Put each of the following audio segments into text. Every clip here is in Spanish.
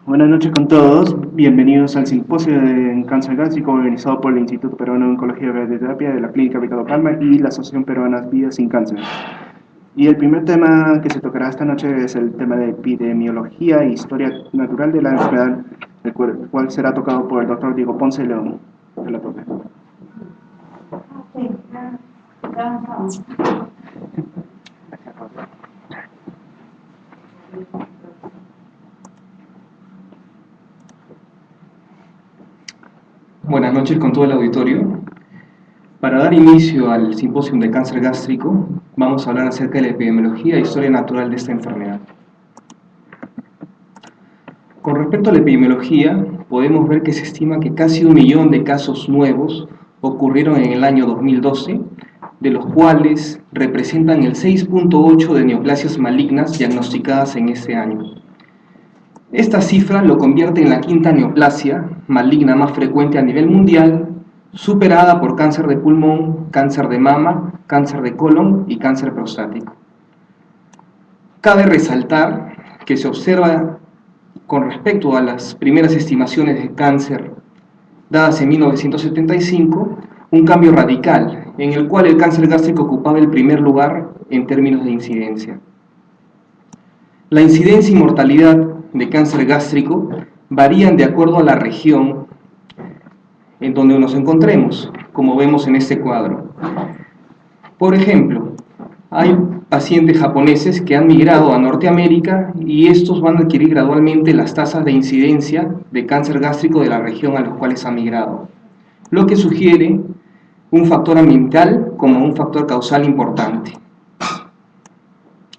Buenas noches con todos, bienvenidos al simposio en cáncer gástrico organizado por el Instituto Peruano de Oncología y Radioterapia de la Clínica Ricardo Palma y la Asociación Peruana Vidas sin Cáncer. Y el primer tema que se tocará esta noche es el tema de epidemiología e historia natural de la enfermedad, el cual será tocado por el doctor Diego Ponce León. Que la toque. Buenas noches con todo el auditorio. Para dar inicio al simposio de cáncer gástrico, vamos a hablar acerca de la epidemiología e historia natural de esta enfermedad. Con respecto a la epidemiología, podemos ver que se estima que casi 1 millón de casos nuevos ocurrieron en el año 2012, de los cuales representan el 6.8% de neoplasias malignas diagnosticadas en ese año. Esta cifra lo convierte en la quinta neoplasia maligna más frecuente a nivel mundial, superada por cáncer de pulmón, cáncer de mama, cáncer de colon y cáncer prostático. Cabe resaltar que se observa con respecto a las primeras estimaciones de cáncer dadas en 1975, un cambio radical, en el cual el cáncer gástrico ocupaba el primer lugar en términos de incidencia. La incidencia y mortalidad de cáncer gástrico varían de acuerdo a la región en donde nos encontremos, como vemos en este cuadro. Por ejemplo, hay pacientes japoneses que han migrado a Norteamérica y estos van a adquirir gradualmente las tasas de incidencia de cáncer gástrico de la región a los cuales han migrado, lo que sugiere un factor ambiental como un factor causal importante.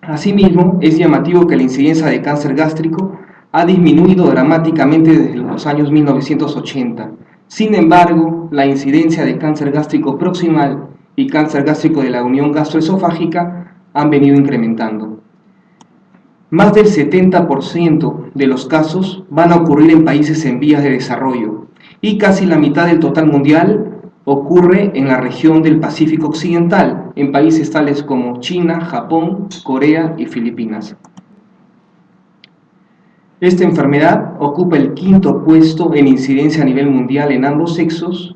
Asimismo, es llamativo que la incidencia de cáncer gástrico ha disminuido dramáticamente desde los años 1980. Sin embargo, la incidencia de cáncer gástrico proximal y cáncer gástrico de la unión gastroesofágica han venido incrementando. Más del 70% de los casos van a ocurrir en países en vías de desarrollo y casi la mitad del total mundial ocurre en la región del Pacífico Occidental, en países tales como China, Japón, Corea y Filipinas. Esta enfermedad ocupa el quinto puesto en incidencia a nivel mundial en ambos sexos,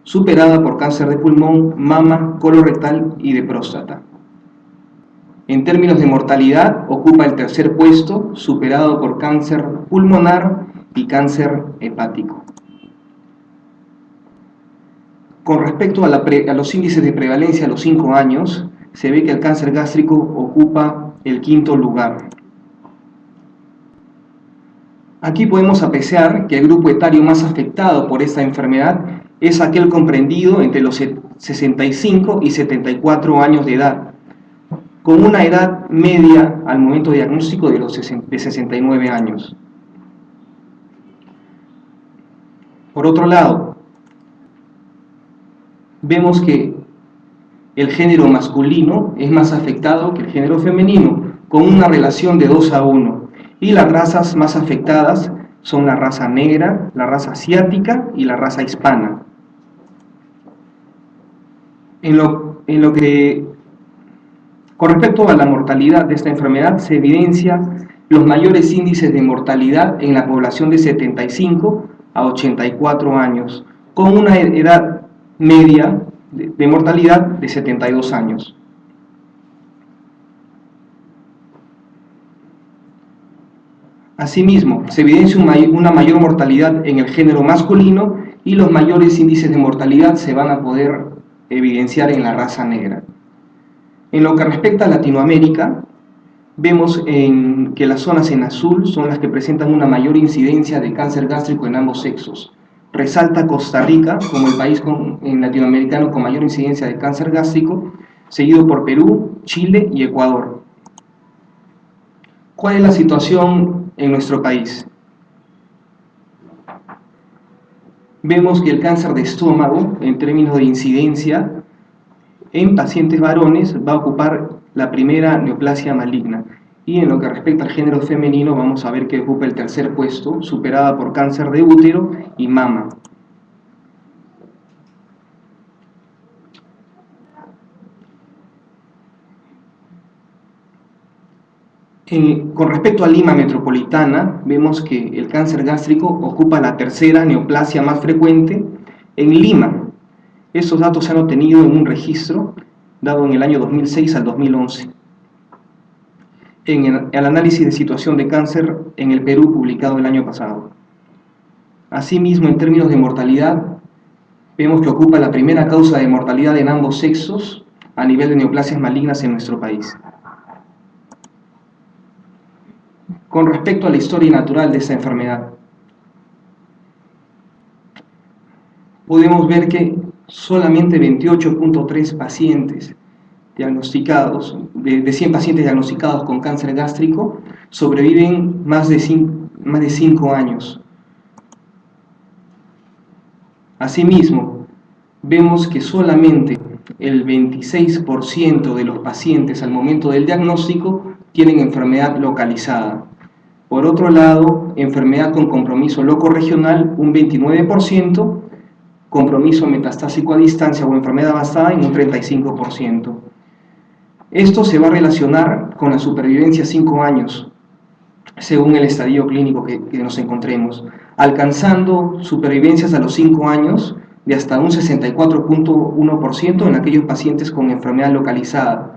superada por cáncer de pulmón, mama, colorectal y de próstata. En términos de mortalidad, ocupa el tercer puesto, superado por cáncer pulmonar y cáncer hepático. Con respecto a los índices de prevalencia a los 5 años, se ve que el cáncer gástrico ocupa el quinto lugar. Aquí podemos apreciar que el grupo etario más afectado por esta enfermedad es aquel comprendido entre los 65 y 74 años de edad, con una edad media al momento de diagnóstico de 69 años. Por otro lado, vemos que el género masculino es más afectado que el género femenino, con una relación de 2:1, y las razas más afectadas son la raza negra, la raza asiática y la raza hispana. Con respecto a la mortalidad de esta enfermedad, se evidencia los mayores índices de mortalidad en la población de 75 a 84 años, con una edad media de mortalidad de 72 años. Asimismo, se evidencia una mayor mortalidad en el género masculino y los mayores índices de mortalidad se van a poder evidenciar en la raza negra. En lo que respecta a Latinoamérica, vemos que las zonas en azul son las que presentan una mayor incidencia de cáncer gástrico en ambos sexos. Resalta Costa Rica como el país latinoamericano con mayor incidencia de cáncer gástrico, seguido por Perú, Chile y Ecuador. ¿Cuál es la situación en nuestro país? Vemos que el cáncer de estómago, en términos de incidencia, en pacientes varones va a ocupar la primera neoplasia maligna. Y en lo que respecta al género femenino, vamos a ver que ocupa el tercer puesto, superada por cáncer de útero y mama. Con respecto a Lima metropolitana, vemos que el cáncer gástrico ocupa la tercera neoplasia más frecuente en Lima. Estos datos se han obtenido en un registro dado en el año 2006 al 2011. En el análisis de situación de cáncer en el Perú publicado el año pasado. Asimismo, en términos de mortalidad, vemos que ocupa la primera causa de mortalidad en ambos sexos a nivel de neoplasias malignas en nuestro país. Con respecto a la historia natural de esta enfermedad, podemos ver que solamente 28.3 pacientes diagnosticados, de 100 pacientes diagnosticados con cáncer gástrico, sobreviven más de 5 años. Asimismo, vemos que solamente el 26% de los pacientes al momento del diagnóstico tienen enfermedad localizada. Por otro lado, enfermedad con compromiso locorregional, un 29%, compromiso metastásico a distancia o enfermedad avanzada en un 35%. Esto se va a relacionar con la supervivencia a 5 años, según el estadio clínico que nos encontremos, alcanzando supervivencias a los 5 años de hasta un 64.1% en aquellos pacientes con enfermedad localizada.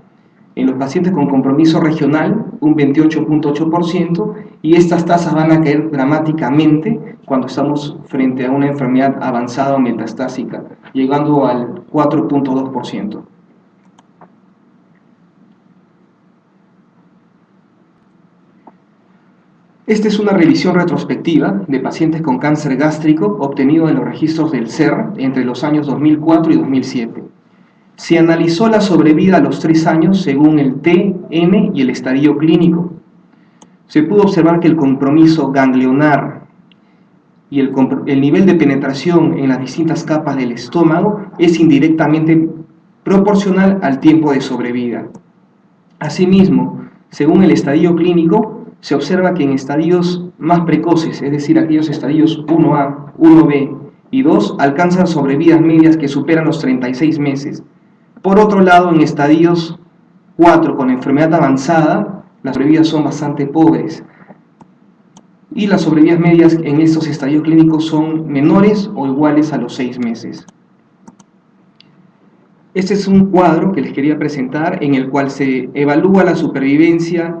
En los pacientes con compromiso regional, un 28.8%, y estas tasas van a caer dramáticamente cuando estamos frente a una enfermedad avanzada o metastásica, llegando al 4.2%. Esta es una revisión retrospectiva de pacientes con cáncer gástrico obtenido en los registros del SER entre los años 2004 y 2007. Se analizó la sobrevida a los 3 años según el T, N y el estadio clínico. Se pudo observar que el compromiso ganglionar y el nivel de penetración en las distintas capas del estómago es indirectamente proporcional al tiempo de sobrevida. Asimismo, según el estadio clínico, se observa que en estadios más precoces, es decir, aquellos estadios 1A, 1B y 2, alcanzan sobrevidas medias que superan los 36 meses. Por otro lado, en estadios 4 con enfermedad avanzada, las sobrevidas son bastante pobres. Y las sobrevidas medias en estos estadios clínicos son menores o iguales a los 6 meses. Este es un cuadro que les quería presentar en el cual se evalúa la supervivencia,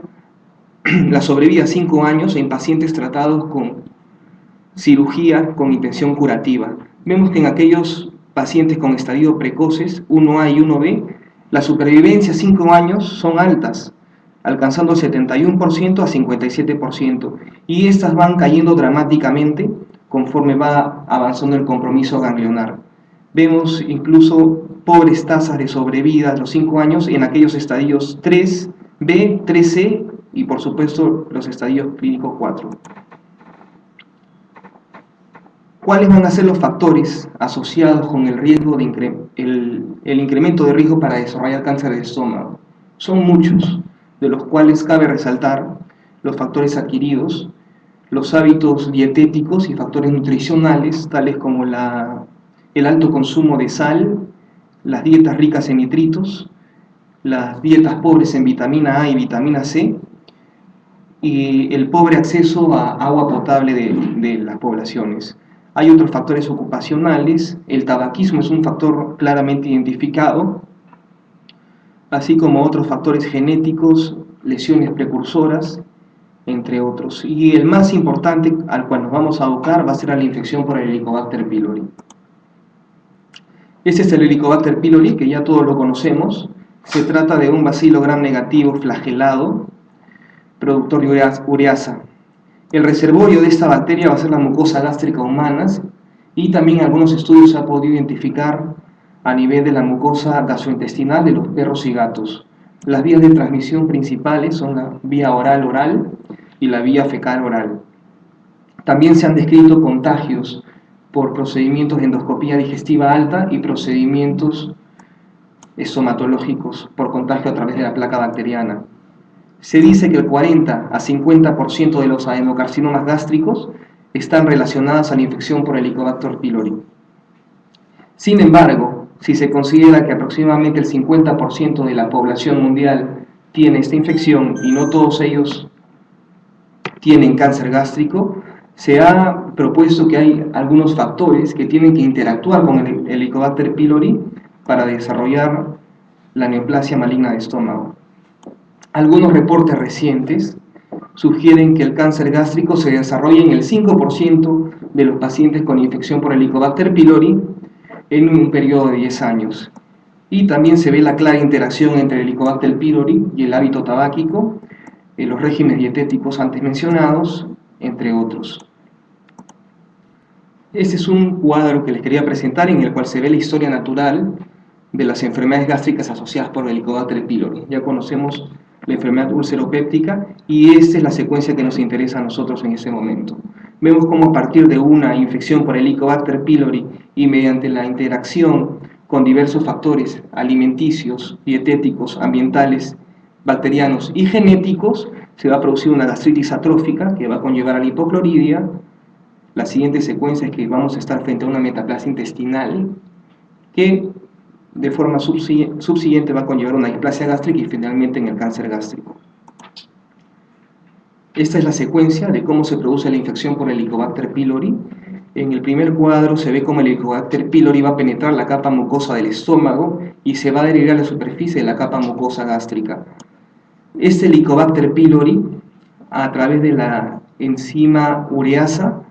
la sobrevida a 5 años en pacientes tratados con cirugía con intención curativa. Vemos que en aquellos pacientes con estadio precoces, 1A y 1B, la supervivencia a 5 años son altas, alcanzando 71% a 57%, y estas van cayendo dramáticamente conforme va avanzando el compromiso ganglionar. Vemos incluso pobres tasas de sobrevida a los 5 años en aquellos estadios 3B, 3C y por supuesto los estadios clínicos 4. ¿Cuáles van a ser los factores asociados con el riesgo de el incremento de riesgo para desarrollar cáncer de estómago? Son muchos, de los cuales cabe resaltar los factores adquiridos, los hábitos dietéticos y factores nutricionales, tales como el alto consumo de sal, las dietas ricas en nitritos, las dietas pobres en vitamina A y vitamina C, y el pobre acceso a agua potable de las poblaciones. Hay otros factores ocupacionales, el tabaquismo es un factor claramente identificado, así como otros factores genéticos, lesiones precursoras, entre otros. Y el más importante al cual nos vamos a abocar va a ser a la infección por el Helicobacter pylori. Este es el Helicobacter pylori, que ya todos lo conocemos. Se trata de un bacilo gram negativo flagelado, productor de ureasa. El reservorio de esta bacteria va a ser la mucosa gástrica humana, y también en algunos estudios se ha podido identificar a nivel de la mucosa gastrointestinal de los perros y gatos. Las vías de transmisión principales son la vía oral-oral y la vía fecal-oral. También se han descrito contagios por procedimientos de endoscopía digestiva alta y procedimientos estomatológicos por contagio a través de la placa bacteriana. Se dice que el 40 a 50% de los adenocarcinomas gástricos están relacionados a la infección por Helicobacter pylori. Sin embargo, si se considera que aproximadamente el 50% de la población mundial tiene esta infección y no todos ellos tienen cáncer gástrico, se ha propuesto que hay algunos factores que tienen que interactuar con el Helicobacter pylori para desarrollar la neoplasia maligna de estómago. Algunos reportes recientes sugieren que el cáncer gástrico se desarrolla en el 5% de los pacientes con infección por Helicobacter pylori en un periodo de 10 años. Y también se ve la clara interacción entre el Helicobacter pylori y el hábito tabáquico, los regímenes dietéticos antes mencionados, entre otros. Este es un cuadro que les quería presentar en el cual se ve la historia natural de las enfermedades gástricas asociadas por el Helicobacter pylori. Ya conocemos la enfermedad ulceropéptica y esta es la secuencia que nos interesa a nosotros en este momento. Vemos cómo a partir de una infección por Helicobacter pylori y mediante la interacción con diversos factores alimenticios, dietéticos, ambientales, bacterianos y genéticos, se va a producir una gastritis atrófica que va a conllevar a la hipocloridia. La siguiente secuencia es que vamos a estar frente a una metaplasia intestinal que de forma subsiguiente va a conllevar una displasia gástrica y finalmente en el cáncer gástrico. Esta es la secuencia de cómo se produce la infección por Helicobacter pylori. En el primer cuadro se ve cómo el Helicobacter pylori va a penetrar la capa mucosa del estómago y se va a adherir a la superficie de la capa mucosa gástrica. Este Helicobacter pylori, a través de la enzima ureasa,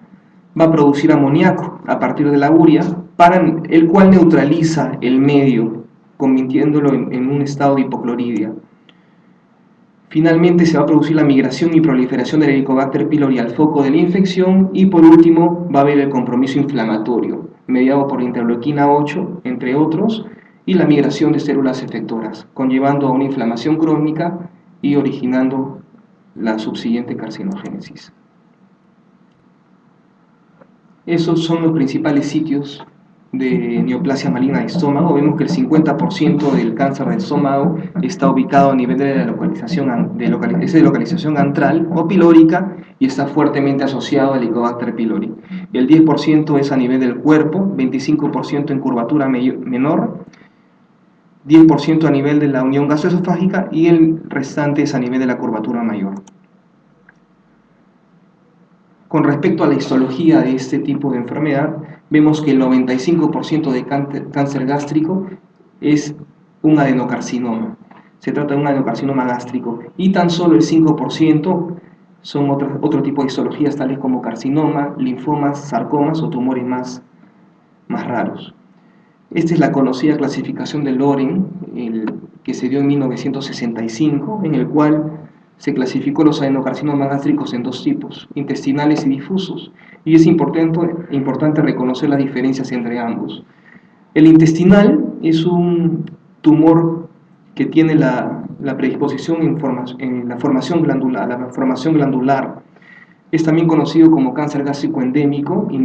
va a producir amoníaco a partir de la urea, para el cual neutraliza el medio, convirtiéndolo en un estado de hipocloridia. Finalmente se va a producir la migración y proliferación del Helicobacter pylori al foco de la infección y por último va a haber el compromiso inflamatorio, mediado por interleuquina 8, entre otros, y la migración de células efectoras, conllevando a una inflamación crónica y originando la subsiguiente carcinogénesis. Esos son los principales sitios de neoplasia maligna de estómago. Vemos que el 50% del cáncer de estómago está ubicado a nivel de la localización antral o pilórica y está fuertemente asociado al Helicobacter pylori. El 10% es a nivel del cuerpo, 25% en curvatura menor, 10% a nivel de la unión gastroesofágica y el restante es a nivel de la curvatura mayor. Con respecto a la histología de este tipo de enfermedad, vemos que el 95% de cáncer gástrico es un adenocarcinoma. Se trata de un adenocarcinoma gástrico y tan solo el 5% son otro tipo de histologías tales como carcinoma, linfomas, sarcomas o tumores más raros. Esta es la conocida clasificación de Loren, que se dio en 1965, en el cual se clasificó los adenocarcinomas gástricos en dos tipos, intestinales y difusos, y es importante reconocer las diferencias entre ambos. El intestinal es un tumor que tiene la predisposición en la formación glandular. Es también conocido como cáncer gástrico endémico y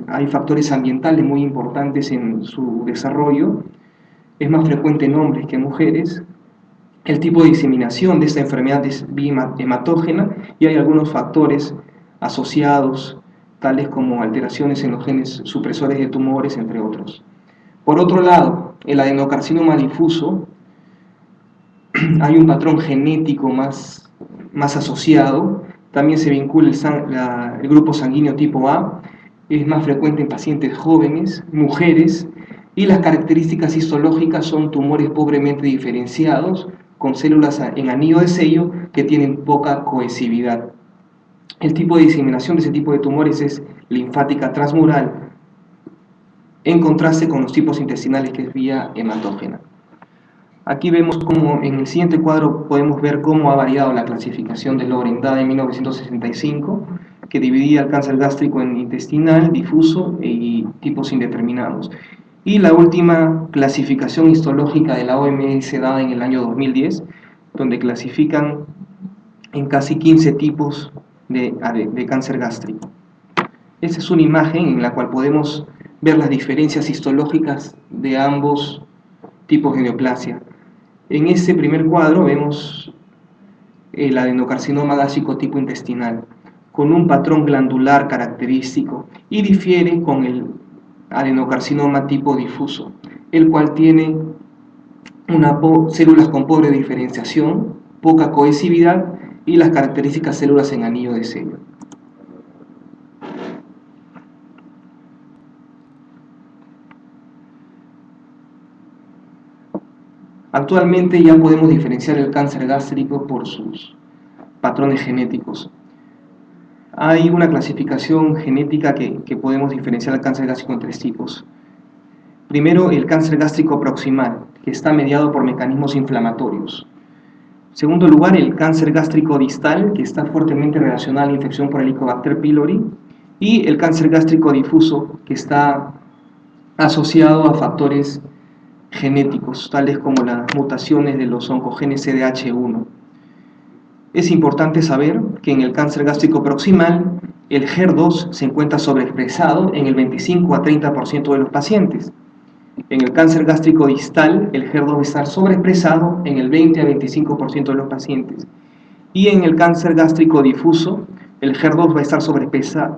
hay factores ambientales muy importantes en su desarrollo. Es más frecuente en hombres que en mujeres. El tipo de diseminación de esta enfermedad es vía hematógena y hay algunos factores asociados, tales como alteraciones en los genes supresores de tumores, entre otros. Por otro lado, el adenocarcinoma difuso, hay un patrón genético más asociado, también se vincula el grupo sanguíneo tipo A, es más frecuente en pacientes jóvenes, mujeres, y las características histológicas son tumores pobremente diferenciados, con células en anillo de sello que tienen poca cohesividad. El tipo de diseminación de ese tipo de tumores es linfática transmural, en contraste con los tipos intestinales que es vía hematógena. Aquí vemos cómo en el siguiente cuadro podemos ver cómo ha variado la clasificación de Loren, dada en 1965, que dividía el cáncer gástrico en intestinal, difuso y tipos indeterminados. Y la última clasificación histológica de la OMS dada en el año 2010, donde clasifican en casi 15 tipos de cáncer gástrico. Esta es una imagen en la cual podemos ver las diferencias histológicas de ambos tipos de neoplasia. En este primer cuadro vemos el adenocarcinoma gástrico tipo intestinal, con un patrón glandular característico y difiere con el adenocarcinoma tipo difuso, el cual tiene células con pobre diferenciación, poca cohesividad y las características células en anillo de sello. Actualmente ya podemos diferenciar el cáncer gástrico por sus patrones genéticos. Hay una clasificación genética que podemos diferenciar el cáncer gástrico en tres tipos. Primero, el cáncer gástrico proximal, que está mediado por mecanismos inflamatorios. En segundo lugar, el cáncer gástrico distal, que está fuertemente relacionado a la infección por Helicobacter pylori. Y el cáncer gástrico difuso, que está asociado a factores genéticos, tales como las mutaciones de los oncogenes CDH1. Es importante saber que en el cáncer gástrico proximal, el HER2 se encuentra sobreexpresado en el 25 a 30% de los pacientes. En el cáncer gástrico distal, el HER2 va a estar sobreexpresado en el 20 a 25% de los pacientes. Y en el cáncer gástrico difuso, el HER2 va a estar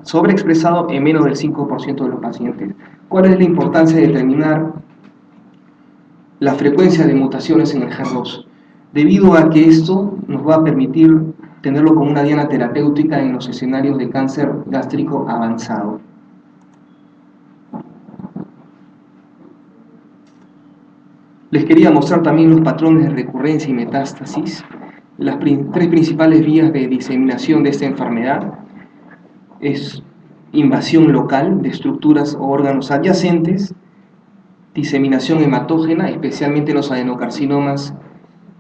sobreexpresado en menos del 5% de los pacientes. ¿Cuál es la importancia de determinar la frecuencia de mutaciones en el HER2? Debido a que esto nos va a permitir tenerlo como una diana terapéutica en los escenarios de cáncer gástrico avanzado. Les quería mostrar también los patrones de recurrencia y metástasis. Las tres principales vías de diseminación de esta enfermedad es invasión local de estructuras o órganos adyacentes, diseminación hematógena, especialmente en los adenocarcinomas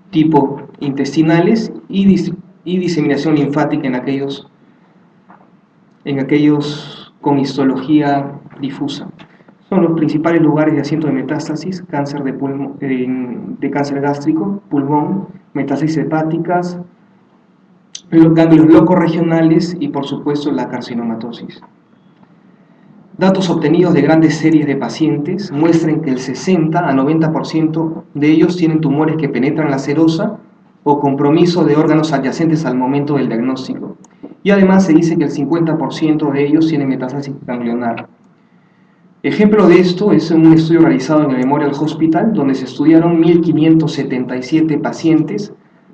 tipo intestinales, y diseminación linfática en aquellos con histología difusa. Son los principales lugares de asiento de metástasis: cáncer de cáncer gástrico, pulmón, metástasis hepáticas, los ganglios locorregionales y, por supuesto, la carcinomatosis. Datos obtenidos de grandes series de pacientes muestran que el 60 a 90% de ellos tienen tumores que penetran la serosa o compromiso de órganos adyacentes al momento del diagnóstico. Y además se dice que el 50% de ellos tienen metástasis ganglionar. Ejemplo de esto es un estudio realizado en el Memorial Hospital, donde se estudiaron 1.577 pacientes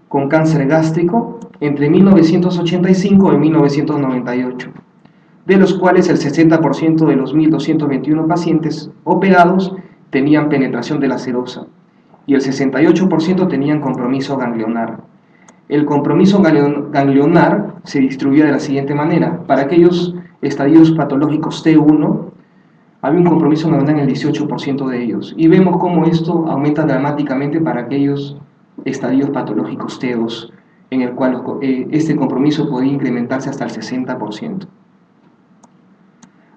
con cáncer gástrico entre 1985 y 1998, de los cuales el 60% de los 1.221 pacientes operados tenían penetración de la serosa y el 68% tenían compromiso ganglionar. El compromiso ganglionar se distribuía de la siguiente manera: para aquellos estadios patológicos T1, había un compromiso ganglionar en el 18% de ellos, y vemos cómo esto aumenta dramáticamente para aquellos estadios patológicos T2, en el cual este compromiso podía incrementarse hasta el 60%.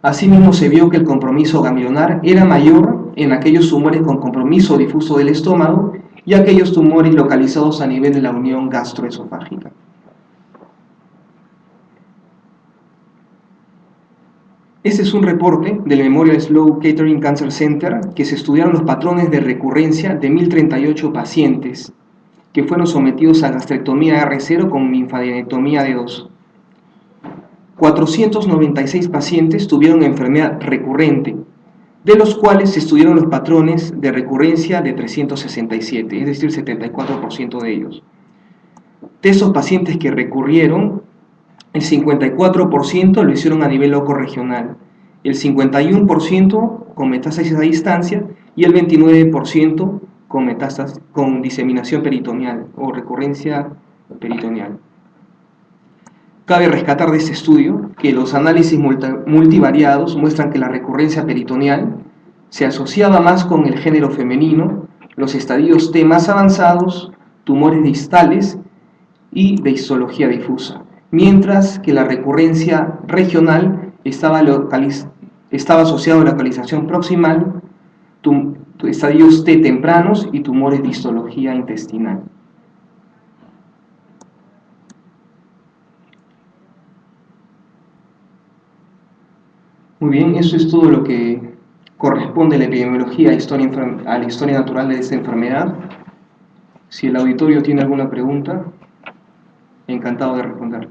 Asimismo, se vio que el compromiso ganglionar era mayor en aquellos tumores con compromiso difuso del estómago y aquellos tumores localizados a nivel de la unión gastroesofágica. Este es un reporte del Memorial Sloan Kettering Cancer Center, que se estudiaron los patrones de recurrencia de 1.038 pacientes que fueron sometidos a gastrectomía R0 con linfadenectomía D2. 496 pacientes tuvieron enfermedad recurrente, de los cuales se estudiaron los patrones de recurrencia de 367, es decir, 74% de ellos. De esos pacientes que recurrieron, el 54% lo hicieron a nivel locorregional, el 51% con metástasis a distancia y el 29% con diseminación peritoneal o recurrencia peritoneal. Cabe rescatar de este estudio que los análisis multivariados muestran que la recurrencia peritoneal se asociaba más con el género femenino, los estadios T más avanzados, tumores distales y de histología difusa, mientras que la recurrencia regional estaba asociada a la localización proximal, estadios T tempranos y tumores de histología intestinal. Muy bien, eso es todo lo que corresponde a la epidemiología, a la historia natural de esta enfermedad. Si el auditorio tiene alguna pregunta, encantado de responder.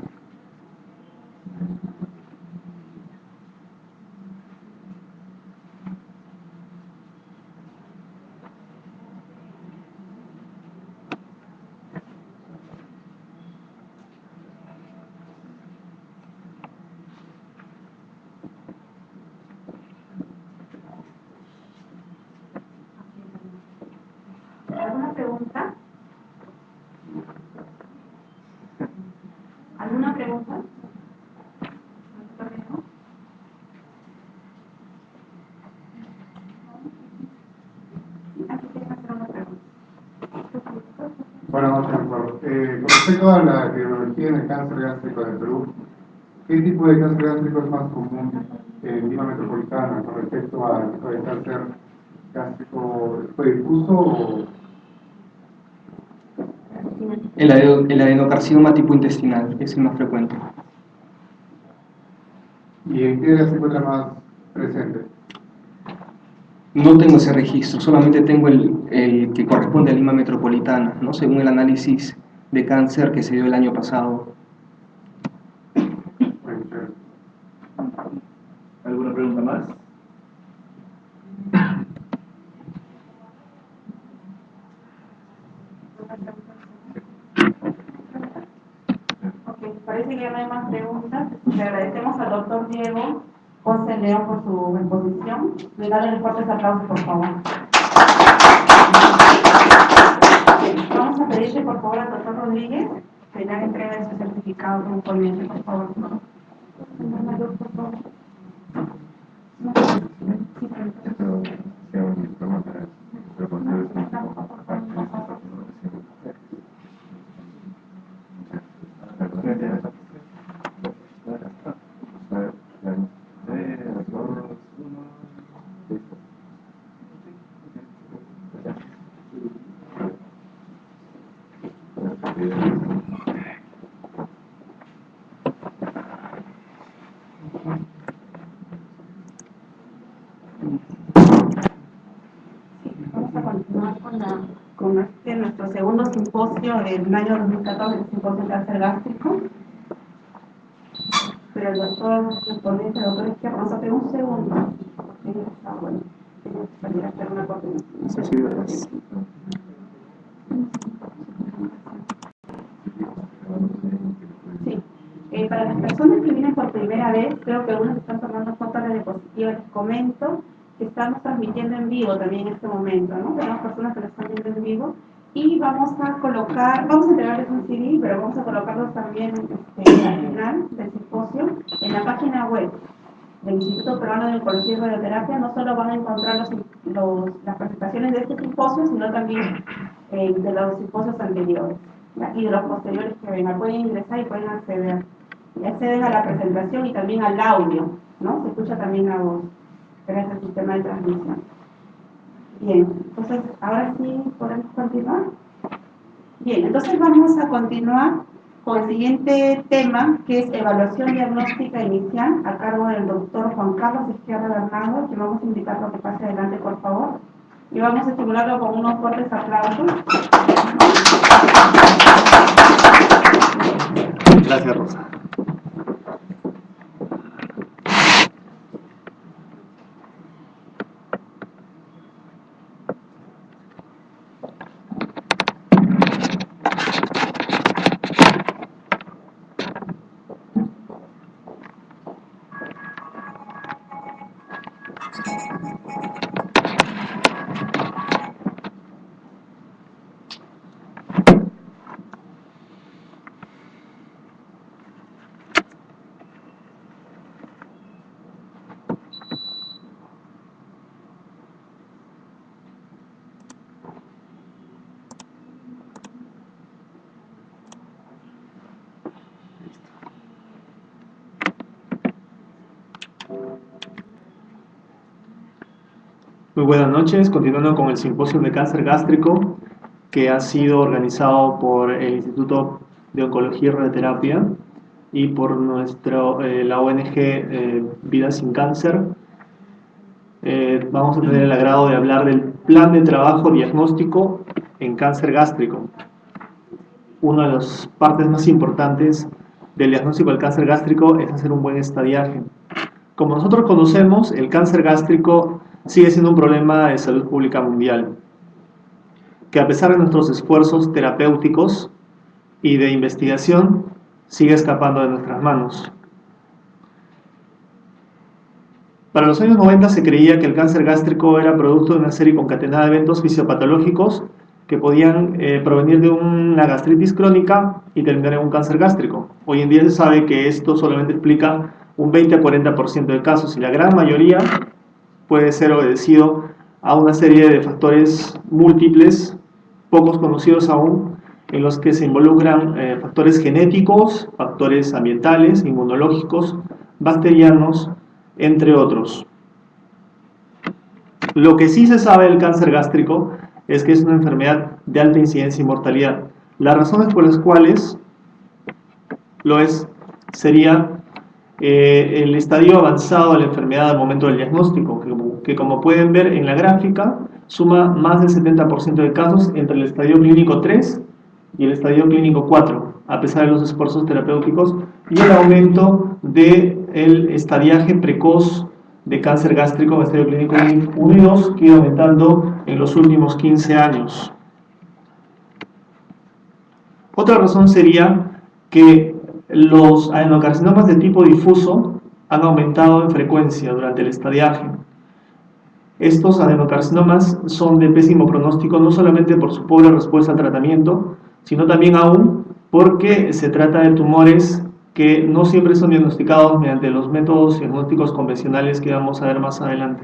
¿Alguna pregunta? Aquí tengo que hacer una pregunta. Bueno, vamos a ver. Con respecto a la epidemiología en el cáncer gástrico de Perú, ¿qué tipo de cáncer gástrico es más común en Lima metropolitana con respecto al tipo de cáncer gástrico difuso o El adenocarcinoma tipo intestinal es el más frecuente. y en qué área se encuentra más presente? No tengo ese registro, solamente tengo el que corresponde a Lima metropolitana, ¿no? Según el análisis de cáncer que se dio el año pasado. ¿Alguna pregunta más? Ok, parece que ya no hay más preguntas. Le agradecemos al doctor Diego José León por su exposición. Le darle fuertes aplausos, por favor. Vamos a pedirle, por favor, al doctor Rodríguez que ya entregue su certificado como ponente, por favor. Por favor. Vamos a continuar con nuestro segundo simposio del año 2014, el simposio de cáncer gástrico. Pero el doctor, el ponente, el doctor Izquierdo, nos hace un segundo. Porque está bueno. Tiene que salir a hacer una coordinación. Sí. Para las personas que vienen por primera vez, creo que algunos están tomando fotos de diapositiva, les comento que estamos transmitiendo en vivo también en este momento, ¿no? Tenemos personas que lo están viendo en vivo y vamos a entregarles un CD, pero vamos a colocarlos también al final del simposio en la página web del Instituto Peruano de Oncología y Radioterapia. No solo van a encontrar las presentaciones de este simposio, sino también de los simposios anteriores, ¿ya? Y de los posteriores que vengan. Pueden ingresar y pueden acceder. Y acceden a la presentación y también al audio, ¿no? Se escucha también la voz gracias al sistema de transmisión. Bien, entonces ahora sí podemos continuar. Bien, entonces vamos a continuar con el siguiente tema, que es evaluación diagnóstica inicial, a cargo del doctor Juan Carlos Izquierdo Bernardo, que vamos a invitarlo a que pase adelante, por favor. Y vamos a estimularlo con unos fuertes aplausos. Gracias, Rosa. Muy buenas noches, continuando con el simposio de cáncer gástrico que ha sido organizado por el Instituto de Oncología y Radioterapia y por la ONG Vida Sin Cáncer. Vamos a tener el agrado de hablar del plan de trabajo diagnóstico en cáncer gástrico. Una de las partes más importantes del diagnóstico del cáncer gástrico es hacer un buen estadiaje. Como nosotros conocemos, el cáncer gástrico sigue siendo un problema de salud pública mundial, que a pesar de nuestros esfuerzos terapéuticos y de investigación, sigue escapando de nuestras manos. Para los años 90 se creía que el cáncer gástrico era producto de una serie concatenada de eventos fisiopatológicos que podían provenir de una gastritis crónica y terminar en un cáncer gástrico. Hoy en día se sabe que esto solamente explica un 20 a 40% de casos y la gran mayoría puede ser obedecido a una serie de factores múltiples, pocos conocidos aún, en los que se involucran factores genéticos, factores ambientales, inmunológicos, bacterianos, entre otros. Lo que sí se sabe del cáncer gástrico es que es una enfermedad de alta incidencia y mortalidad. Las razones por las cuales lo es sería el estadio avanzado de la enfermedad al momento del diagnóstico, que como pueden ver en la gráfica, suma más del 70% de casos entre el estadio clínico 3 y el estadio clínico 4, a pesar de los esfuerzos terapéuticos, y el aumento del estadiaje precoz de cáncer gástrico en estadio clínico 1 y 2, que ha ido aumentando en los últimos 15 años. Otra razón sería que los adenocarcinomas de tipo difuso han aumentado en frecuencia durante el estadiaje. Estos adenocarcinomas son de pésimo pronóstico no solamente por su pobre respuesta al tratamiento, sino también aún porque se trata de tumores que no siempre son diagnosticados mediante los métodos diagnósticos convencionales que vamos a ver más adelante.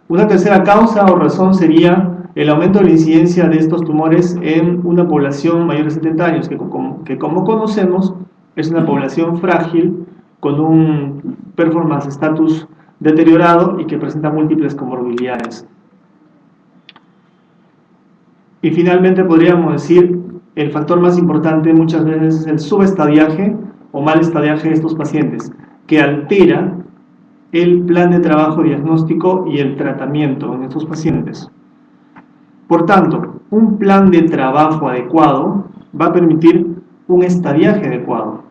Una tercera causa o razón sería el aumento de la incidencia de estos tumores en una población mayor de 70 años, que como conocemos es una población frágil con un performance status deteriorado y que presenta múltiples comorbilidades. Y finalmente podríamos decir, el factor más importante muchas veces es el subestadiaje o mal estadiaje de estos pacientes, que altera el plan de trabajo diagnóstico y el tratamiento en estos pacientes. Por tanto, un plan de trabajo adecuado va a permitir un estadiaje adecuado.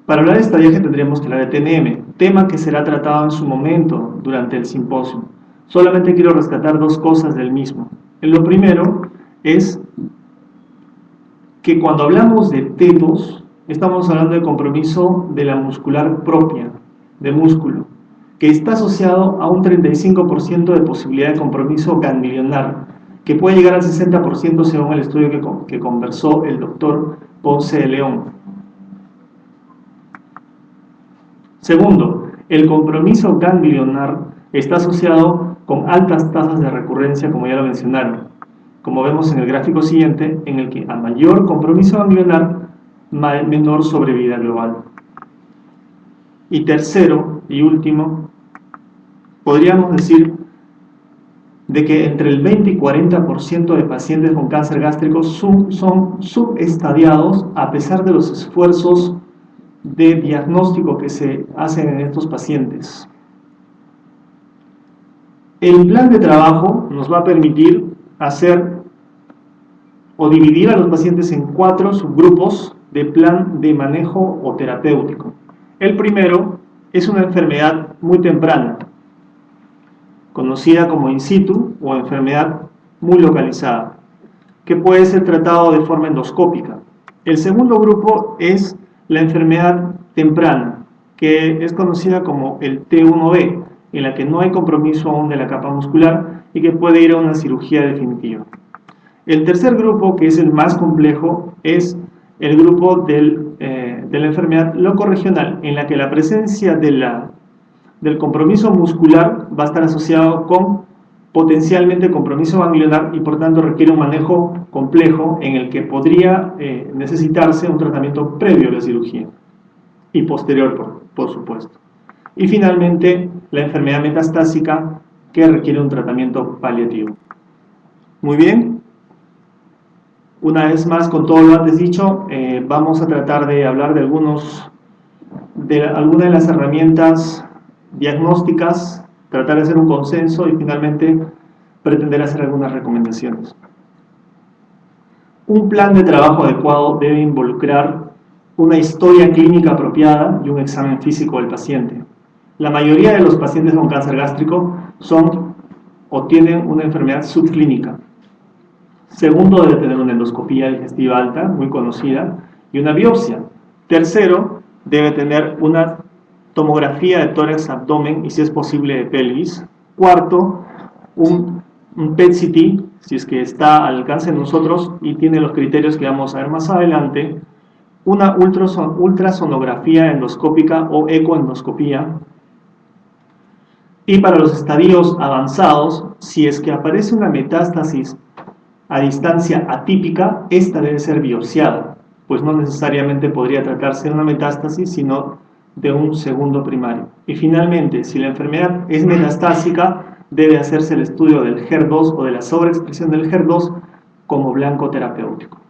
Para hablar de estadiaje tendríamos que hablar de TNM, tema que será tratado en su momento durante el simposio. Solamente quiero rescatar dos cosas del mismo. Lo primero es que cuando hablamos de tetos, estamos hablando de compromiso de la muscular propia, de músculo, que está asociado a un 35% de posibilidad de compromiso ganglionar, que puede llegar al 60% según el estudio que conversó el doctor Ponce de León. Segundo, el compromiso ganglionar está asociado con altas tasas de recurrencia, como ya lo mencionaron, como vemos en el gráfico siguiente, en el que a mayor compromiso ganglionar, menor sobrevida global. Y tercero y último, podríamos decir de que entre el 20 y 40% de pacientes con cáncer gástrico son subestadiados a pesar de los esfuerzos de diagnóstico que se hacen en estos pacientes. El plan de trabajo nos va a permitir hacer o dividir a los pacientes en 4 subgrupos de plan de manejo o terapéutico. El primero es una enfermedad muy temprana, conocida como in situ o enfermedad muy localizada, que puede ser tratado de forma endoscópica. El segundo grupo es la enfermedad temprana, que es conocida como el T1B, en la que no hay compromiso aún de la capa muscular y que puede ir a una cirugía definitiva. El tercer grupo, que es el más complejo, es el grupo de la enfermedad locorregional, en la que la presencia del compromiso muscular va a estar asociado con potencialmente compromiso ganglionar y por tanto requiere un manejo complejo en el que podría necesitarse un tratamiento previo a la cirugía y posterior, por supuesto. Y finalmente, la enfermedad metastásica que requiere un tratamiento paliativo. Muy bien. Una vez más, con todo lo antes dicho, vamos a tratar de hablar de algunas de las herramientas diagnósticas, tratar de hacer un consenso y finalmente pretender hacer algunas recomendaciones. Un plan de trabajo adecuado debe involucrar una historia clínica apropiada y un examen físico del paciente. La mayoría de los pacientes con cáncer gástrico son o tienen una enfermedad subclínica. Segundo, debe tener una endoscopía digestiva alta, muy conocida, y una biopsia. Tercero, debe tener una tomografía de tórax, abdomen y si es posible de pelvis. Cuarto, un PET-CT, si es que está al alcance de nosotros y tiene los criterios que vamos a ver más adelante. Una ultrasonografía endoscópica o ecoendoscopía. Y para los estadios avanzados, si es que aparece una metástasis a distancia atípica, esta debe ser biopsiada, pues no necesariamente podría tratarse de una metástasis, sino de un segundo primario. Y finalmente, si la enfermedad es metastásica, debe hacerse el estudio del HER2 o de la sobreexpresión del HER2 como blanco terapéutico.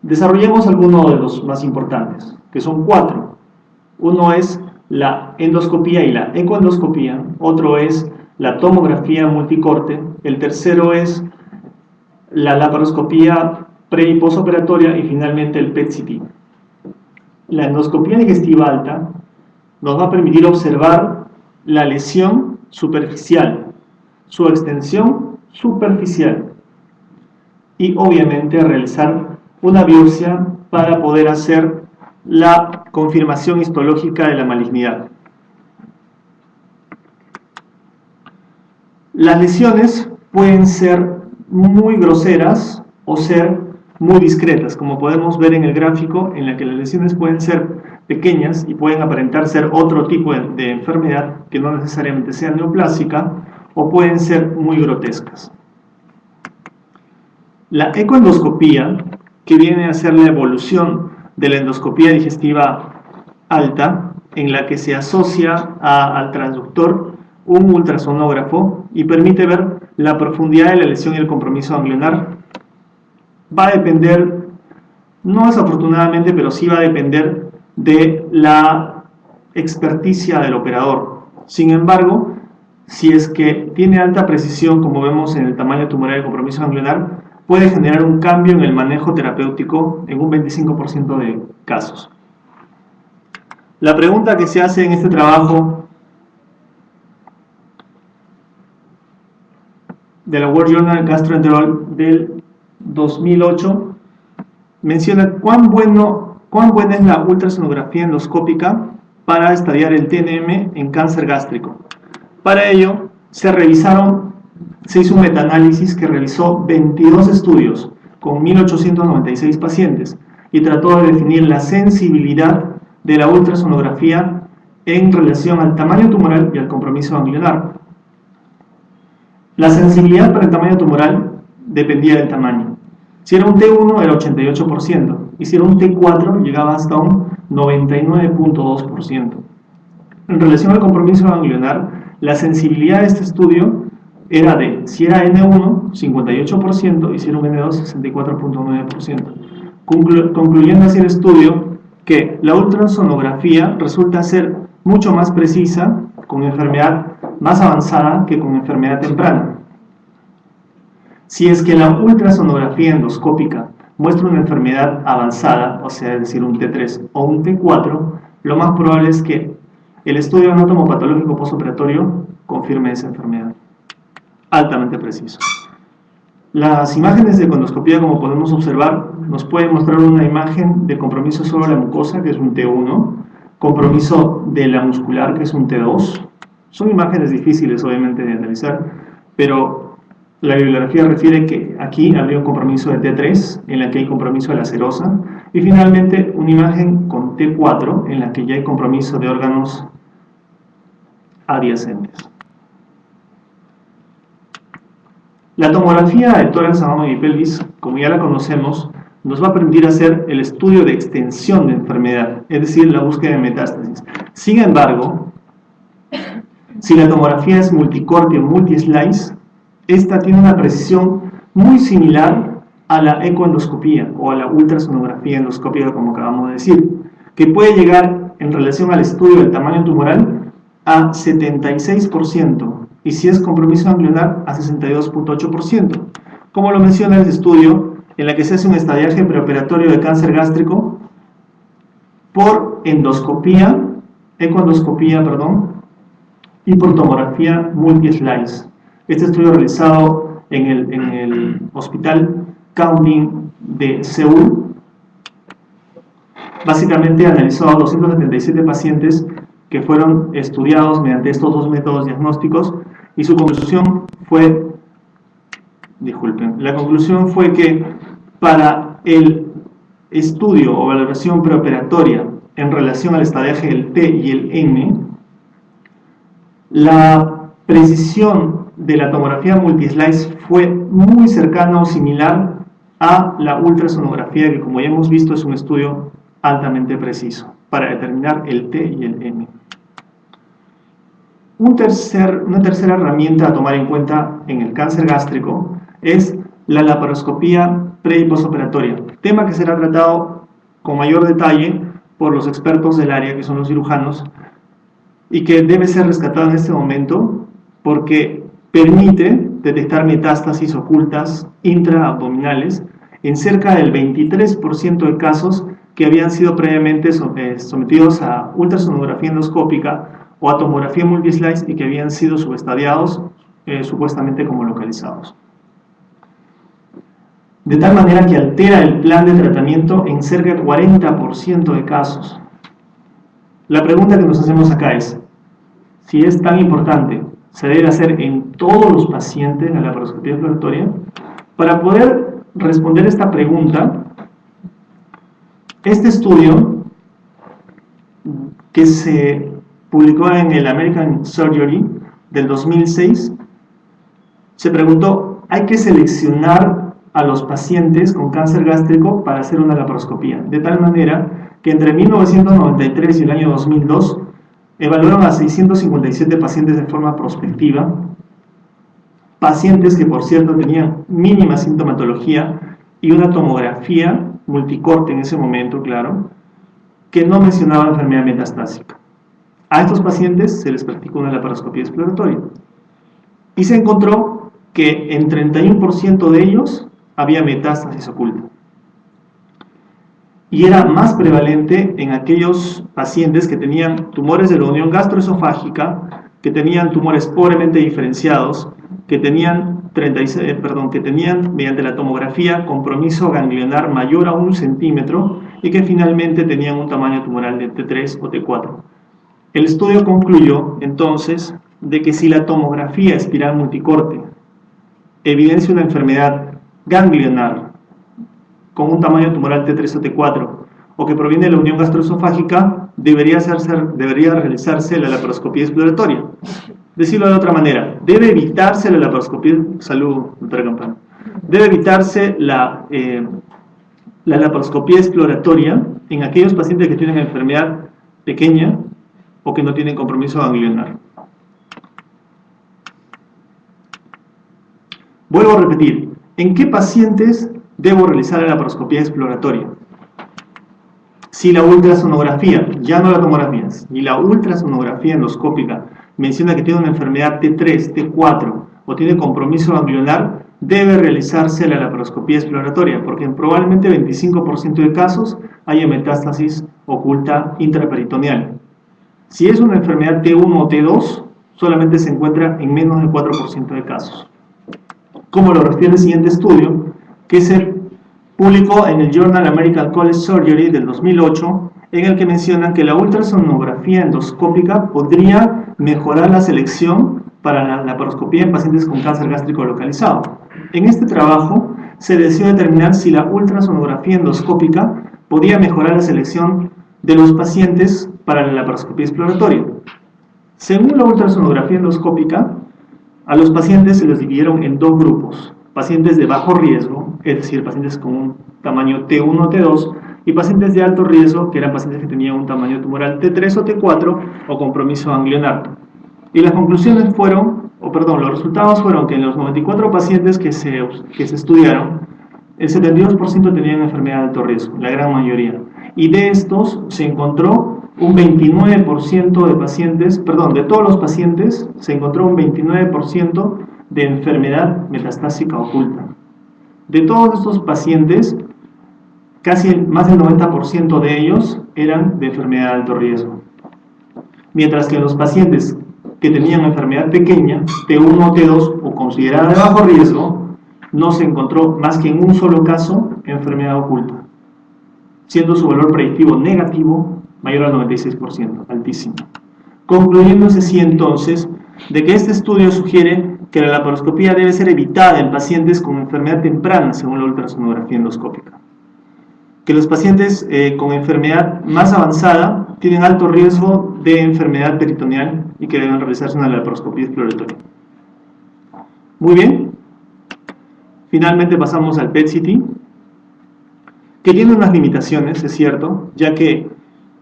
Desarrollemos algunos de los más importantes, que son 4. Uno es la endoscopía y la ecoendoscopía, otro es la tomografía multicorte, el tercero es la laparoscopía pre- y postoperatoria y finalmente el PET-CT. La endoscopía digestiva alta nos va a permitir observar la lesión superficial, su extensión superficial y obviamente realizar una biopsia para poder hacer la confirmación histológica de la malignidad. Las lesiones pueden ser muy groseras o ser muy discretas, como podemos ver en el gráfico, en la que las lesiones pueden ser pequeñas y pueden aparentar ser otro tipo de enfermedad que no necesariamente sea neoplásica, o pueden ser muy grotescas. La ecoendoscopía, que viene a ser la evolución de la endoscopía digestiva alta, en la que se asocia al transductor un ultrasonógrafo y permite ver la profundidad de la lesión y el compromiso ganglionar, va a depender, no desafortunadamente, pero sí va a depender de la experticia del operador. Sin embargo, si es que tiene alta precisión, como vemos en el tamaño tumoral y el compromiso ganglionar, puede generar un cambio en el manejo terapéutico en un 25% de casos. La pregunta que se hace en este trabajo de la World Journal Gastroenterology del 2008 menciona cuán buena es la ultrasonografía endoscópica para estudiar el TNM en cáncer gástrico. Para ello se hizo un metaanálisis que revisó 22 estudios con 1.896 pacientes y trató de definir la sensibilidad de la ultrasonografía en relación al tamaño tumoral y al compromiso ganglionar. La sensibilidad para el tamaño tumoral dependía del tamaño. Si era un T1 era 88% y si era un T4 llegaba hasta un 99.2%. En relación al compromiso ganglionar, la sensibilidad de este estudio era de, si era N1, 58% y si era un N2, 64.9%. Concluyendo así el estudio que la ultrasonografía resulta ser mucho más precisa con enfermedad más avanzada que con enfermedad temprana. Si es que la ultrasonografía endoscópica muestra una enfermedad avanzada, o sea, es decir, un T3 o un T4, lo más probable es que el estudio anatomopatológico postoperatorio confirme esa enfermedad. Altamente preciso. Las imágenes de ecoendoscopía, como podemos observar, nos pueden mostrar una imagen de compromiso sobre la mucosa, que es un T1, compromiso de la muscular, que es un T2. Son imágenes difíciles, obviamente, de analizar, pero la bibliografía refiere que aquí habría un compromiso de T3, en la que hay compromiso de la serosa, y finalmente una imagen con T4, en la que ya hay compromiso de órganos adyacentes. La tomografía de tórax, abdomen y pelvis, como ya la conocemos, nos va a permitir hacer el estudio de extensión de enfermedad, es decir, la búsqueda de metástasis. Sin embargo, si la tomografía es multicorte o multislice, esta tiene una precisión muy similar a la ecoendoscopía o a la ultrasonografía endoscópica, como acabamos de decir, que puede llegar en relación al estudio del tamaño tumoral a 76%, y si es compromiso ganglionar a 62.8%, como lo menciona el estudio en la que se hace un estadiaje preoperatorio de cáncer gástrico por endoscopía, ecoendoscopía, y por tomografía multislice. Este estudio realizado en el Hospital Kaunjin de Seúl básicamente analizó a 277 pacientes que fueron estudiados mediante estos dos métodos diagnósticos y su conclusión fue, la conclusión fue que para el estudio o valoración preoperatoria en relación al estadiaje del T y el N, la precisión de la tomografía multislice fue muy cercana o similar a la ultrasonografía, que como ya hemos visto es un estudio altamente preciso para determinar el T y el M. Una tercera herramienta a tomar en cuenta en el cáncer gástrico es la laparoscopía pre y postoperatoria, tema que será tratado con mayor detalle por los expertos del área, que son los cirujanos, y que debe ser rescatado en este momento porque permite detectar metástasis ocultas intraabdominales en cerca del 23% de casos que habían sido previamente sometidos a ultrasonografía endoscópica o a tomografía multislice y que habían sido subestadiados supuestamente como localizados. De tal manera que altera el plan de tratamiento en cerca del 40% de casos. La pregunta que nos hacemos acá es, si es tan importante, ¿se debe hacer en todos los pacientes la laparoscopía exploratoria? Para poder responder esta pregunta, este estudio que se publicó en el American Surgery del 2006, se preguntó, ¿hay que seleccionar a los pacientes con cáncer gástrico para hacer una laparoscopía? De tal manera que entre 1993 y el año 2002 evaluaron a 657 pacientes de forma prospectiva, pacientes que por cierto tenían mínima sintomatología y una tomografía multicorte en ese momento, claro, que no mencionaba enfermedad metastásica. A estos pacientes se les practicó una laparoscopía exploratoria y se encontró que en 31% de ellos había metástasis oculta. Y era más prevalente en aquellos pacientes que tenían tumores de la unión gastroesofágica, que tenían tumores pobremente diferenciados, que tenían mediante la tomografía compromiso ganglionar mayor a 1 centímetro y que finalmente tenían un tamaño tumoral de T3 o T4. El estudio concluyó entonces de que si la tomografía espiral multicorte evidencia una enfermedad ganglionar con un tamaño tumoral T3 o T4 o que proviene de la unión gastroesofágica, debería realizarse la laparoscopía exploratoria. Decirlo de otra manera, debe evitarse la laparoscopía, doctora Campana, debe evitarse la laparoscopía exploratoria en aquellos pacientes que tienen enfermedad pequeña o que no tienen compromiso ganglionar. Vuelvo a repetir, ¿en qué pacientes debo realizar la laparoscopía exploratoria? Si la ultrasonografía, ya no la tomografía, ni la ultrasonografía endoscópica menciona que tiene una enfermedad T3, T4 o tiene compromiso ganglionar, debe realizarse la laparoscopía exploratoria, porque en probablemente 25% de casos haya metástasis oculta intraperitoneal. Si es una enfermedad T1 o T2, solamente se encuentra en menos del 4% de casos. Como lo refiere el siguiente estudio, que se publicó en el Journal American College Surgery del 2008, en el que mencionan que la ultrasonografía endoscópica podría mejorar la selección para la laparoscopía en pacientes con cáncer gástrico localizado. En este trabajo se decidió determinar si la ultrasonografía endoscópica podía mejorar la selección de los pacientes para la laparoscopía exploratoria. Según la ultrasonografía endoscópica, a los pacientes se los dividieron en dos grupos: pacientes de bajo riesgo, es decir, pacientes con un tamaño T1 o T2, y pacientes de alto riesgo, que eran pacientes que tenían un tamaño tumoral T3 o T4 o compromiso ganglionar. Y las conclusiones fueron, los resultados fueron que en los 94 pacientes que se estudiaron, el 72% tenían enfermedad de alto riesgo, la gran mayoría. Y de estos se encontró un 29% de pacientes, de todos los pacientes, se encontró un 29% de enfermedad metastásica oculta. De todos estos pacientes, casi más del 90% de ellos eran de enfermedad de alto riesgo. Mientras que en los pacientes que tenían enfermedad pequeña, T1 o T2 o considerada de bajo riesgo, no se encontró más que en un solo caso enfermedad oculta. siendo su valor predictivo negativo mayor al 96%, altísimo. Concluyéndose así entonces de que este estudio sugiere que la laparoscopía debe ser evitada en pacientes con enfermedad temprana según la ultrasonografía endoscópica. Que los pacientes con enfermedad más avanzada tienen alto riesgo de enfermedad peritoneal y que deben realizarse una laparoscopía exploratoria. Muy bien. Finalmente pasamos al PET-CT, que tiene unas limitaciones, es cierto, ya que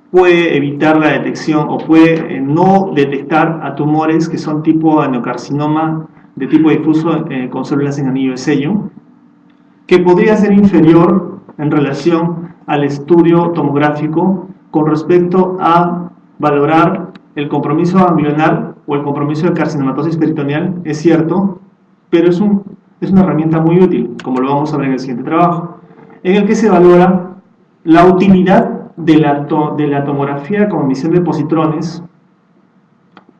puede evitar la detección o puede no detectar a tumores que son tipo adenocarcinoma de tipo difuso con células en anillo de sello, que podría ser inferior en relación al estudio tomográfico con respecto a valorar el compromiso ganglionar o el compromiso de carcinomatosis peritoneal, es cierto, pero es una herramienta muy útil, como lo vamos a ver en el siguiente trabajo, en el que se valora la utilidad de la tomografía con emisión de positrones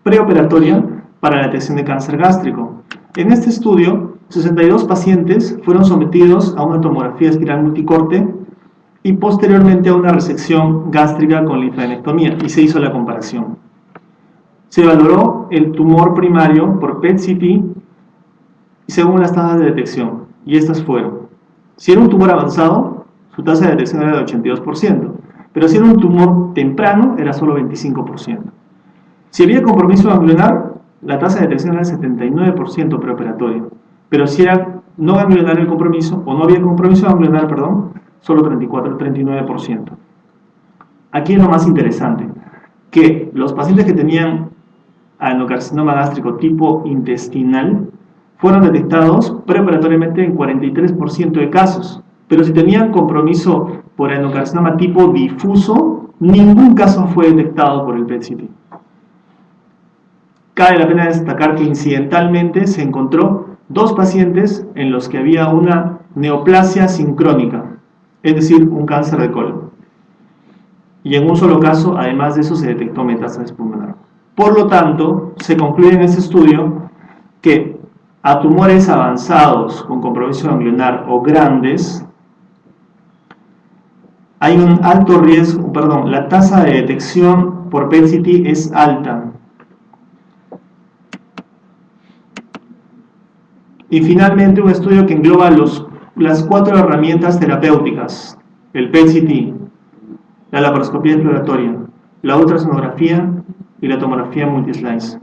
preoperatoria para la detección de cáncer gástrico. En este estudio, 62 pacientes fueron sometidos a una tomografía espiral multicorte y posteriormente a una resección gástrica con linfadenectomía, y se hizo la comparación. Se valoró el tumor primario por PET-CT según las tasas de detección, y estas fueron: si era un tumor avanzado, su tasa de detección era de 82%, pero si era un tumor temprano, era solo 25%. Si había compromiso ganglionar, la tasa de detección era del 79% preoperatorio, pero si era no ganglionar el compromiso, o no había compromiso ganglionar, perdón, solo 39%. Aquí es lo más interesante, que los pacientes que tenían adenocarcinoma gástrico tipo intestinal fueron detectados preoperatoriamente en 43% de casos, pero si tenían compromiso por adenocarcinoma tipo difuso, ningún caso fue detectado por el PET-CT. Cabe la pena destacar que incidentalmente se encontró 2 pacientes en los que había una neoplasia sincrónica, es decir, un cáncer de colon. Y en un solo caso, además de eso, se detectó metástasis pulmonar. Por lo tanto, se concluye en este estudio que a tumores avanzados con compromiso ganglionar o grandes, hay un alto riesgo, la tasa de detección por PET-CT es alta. Y finalmente, un estudio que engloba las 4 herramientas terapéuticas: el PET-CT, la laparoscopía exploratoria, la ultrasonografía y la tomografía multislice,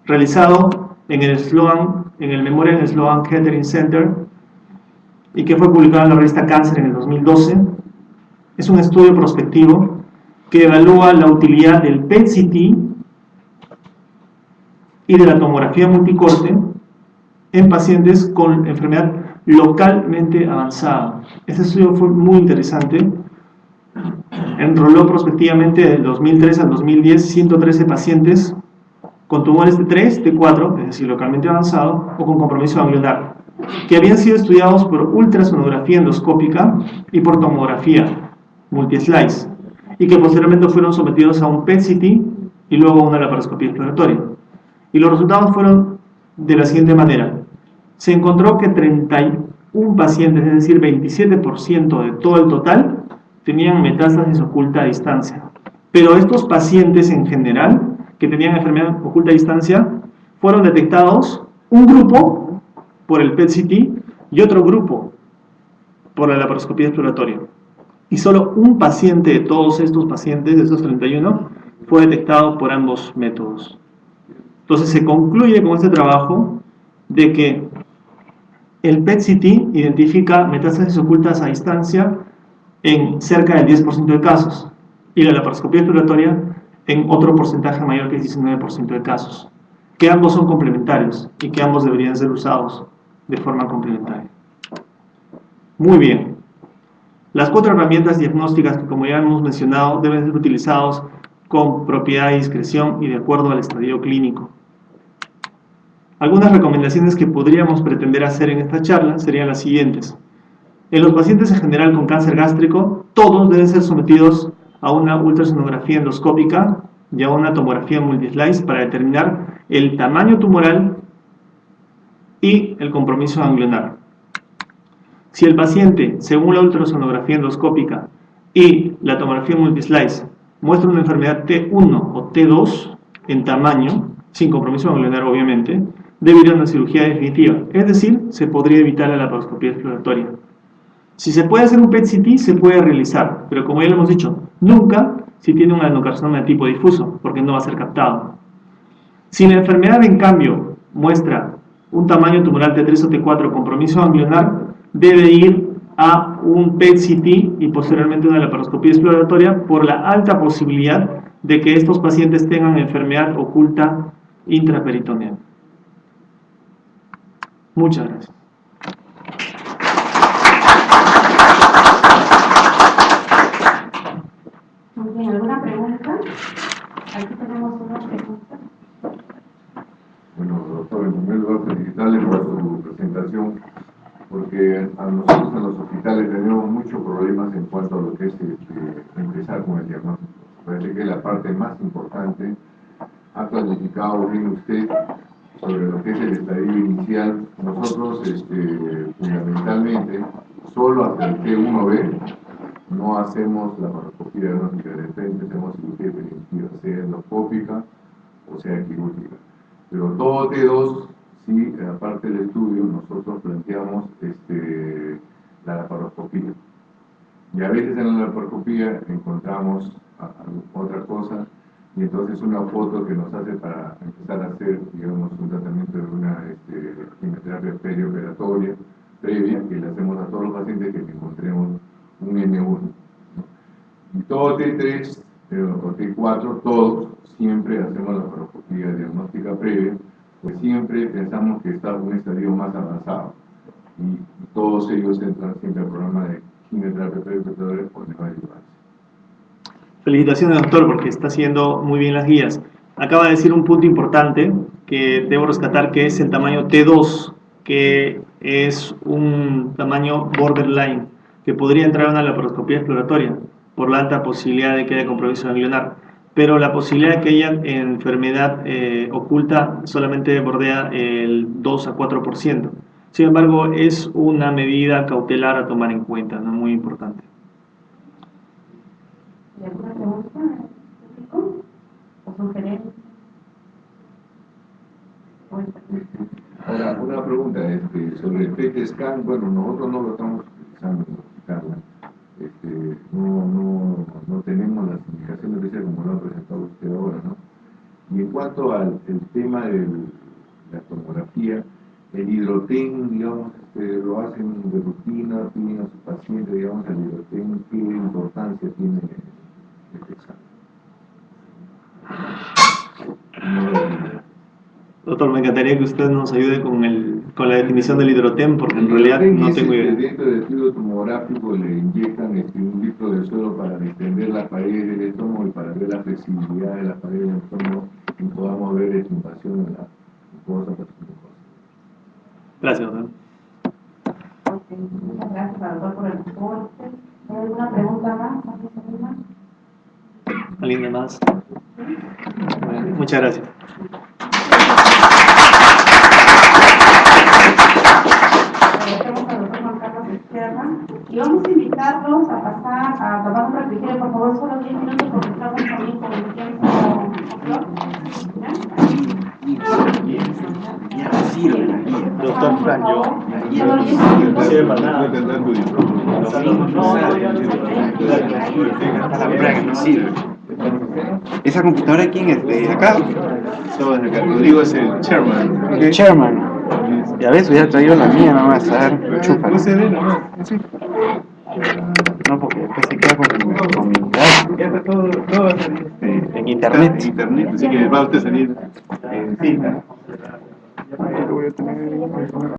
realizado en el Memorial Sloan Kettering Center, y que fue publicado en la revista Cancer en el 2012. Es un estudio prospectivo que evalúa la utilidad del PET-CT y de la tomografía multicorte en pacientes con enfermedad localmente avanzada. Este estudio fue muy interesante. Enroló prospectivamente del 2003 al 2010 113 pacientes con tumores de 3, de 4, es decir, localmente avanzado, o con compromiso ganglionar, que habían sido estudiados por ultrasonografía endoscópica y por tomografía multislice, y que posteriormente fueron sometidos a un PET-CT y luego a una laparoscopía exploratoria. Y los resultados fueron de la siguiente manera: se encontró que 31 pacientes, es decir, 27% de todo el total, tenían metástasis oculta a distancia. Pero estos pacientes en general, que tenían enfermedad oculta a distancia, fueron detectados un grupo por el PET-CT y otro grupo por la laparoscopía exploratoria. Y solo un paciente de todos estos pacientes, de esos 31, fue detectado por ambos métodos. Entonces se concluye con este trabajo de que el PET-CT identifica metástasis ocultas a distancia en cerca del 10% de casos, y la laparoscopía exploratoria en otro porcentaje mayor que el 19% de casos, que ambos son complementarios y que ambos deberían ser usados de forma complementaria. Muy bien. Las 4 herramientas diagnósticas que, como ya hemos mencionado, deben ser utilizados con propiedad y discreción y de acuerdo al estadio clínico. Algunas recomendaciones que podríamos pretender hacer en esta charla serían las siguientes. En los pacientes en general con cáncer gástrico, todos deben ser sometidos a una ultrasonografía endoscópica y a una tomografía multislice para determinar el tamaño tumoral y el compromiso ganglionar. Si el paciente, según la ultrasonografía endoscópica, y la tomografía multislice muestra una enfermedad T1 o T2 en tamaño, sin compromiso ganglionar obviamente, debe ir a una cirugía definitiva, es decir, se podría evitar la laparoscopía exploratoria. Si se puede hacer un PET-CT, se puede realizar, pero como ya lo hemos dicho, nunca si tiene un adenocarcinoma de tipo difuso, porque no va a ser captado. Si la enfermedad, en cambio, muestra un tamaño tumoral T3 o T4 compromiso ganglionar, debe ir a un PET-CT y posteriormente una laparoscopía exploratoria por la alta posibilidad de que estos pacientes tengan enfermedad oculta intraperitoneal. Muchas gracias. Muy bien, ¿alguna pregunta? Aquí tenemos una pregunta. Bueno, doctor, en primer lugar felicitarle por su presentación, porque a nosotros en los hospitales tenemos muchos problemas en cuanto a lo que es empezar con el diagnóstico. Parece que la parte más importante ha planificado bien usted sobre lo que es el estadio inicial. Nosotros, fundamentalmente, solo hasta el T1B no hacemos la laparoscopía diagnóstica de frente, hacemos cirugía preventiva, sea endoscópica o sea quirúrgica. Pero todo T2, sí, aparte del estudio, nosotros planteamos la laparoscopía. Y a veces en la laparoscopía encontramos otra cosa, y entonces una foto que nos hace para empezar a hacer, digamos, un tratamiento de una quimioterapia perioperatoria previa, que le hacemos a todos los pacientes que encontremos un M1. ¿No? Y todo T3 o T4, todos siempre hacemos la laparoscopía diagnóstica previa, pues siempre pensamos que está en un estadio más avanzado. Y todos ellos entran siempre al programa de quimioterapia perioperatoria por neoadjuvante. Felicitaciones, doctor, porque está haciendo muy bien las guías. Acaba de decir un punto importante que debo rescatar, que es el tamaño T2, que es un tamaño borderline, que podría entrar en una laparoscopía exploratoria por la alta posibilidad de que haya compromiso ganglionar, pero la posibilidad de que haya enfermedad oculta solamente bordea el 2 a 4%. Sin embargo, es una medida cautelar a tomar en cuenta, ¿no? Muy importante. ¿Y alguna pregunta o sugerencia? Ahora, una pregunta sobre el PET scan. Bueno, nosotros no lo estamos utilizando en el hospital. No tenemos las indicaciones de ese como lo ha presentado usted ahora, ¿no? Y en cuanto al tema de la tomografía, el hidroten, digamos, lo hacen de rutina, piden a su paciente, digamos, el hidroten, ¿qué importancia tiene este examen? Doctor, me encantaría que usted nos ayude con la definición del hidrotem, porque en realidad no tengo idea. Dentro del estudio tomográfico le inyectan un litro de suelo para distender la pared del estómago y para ver la flexibilidad de la pared del estómago y podamos ver estimación en la mucosa. Gracias, doctor. Okay. Muchas gracias, doctor, por el reporte. ¿Hay alguna pregunta más? ¿Alguien más? Bueno, muchas gracias. Agradecemos al doctor Juan Carlos Izquierda y vamos a invitarlos a pasar a tomar un refrigerio, por favor, solo 10 minutos, porque estamos también comunicando con Doctor Fran, yo ¿Esa computadora quién es? ¿De acá? Rodrigo es el chairman. El chairman. Ya ves, hubiera traído la mía nomás, a ver, chúpala. No, porque después se queda con mi datos. Ya está todo En internet. En internet, así que va a usted salir en cita.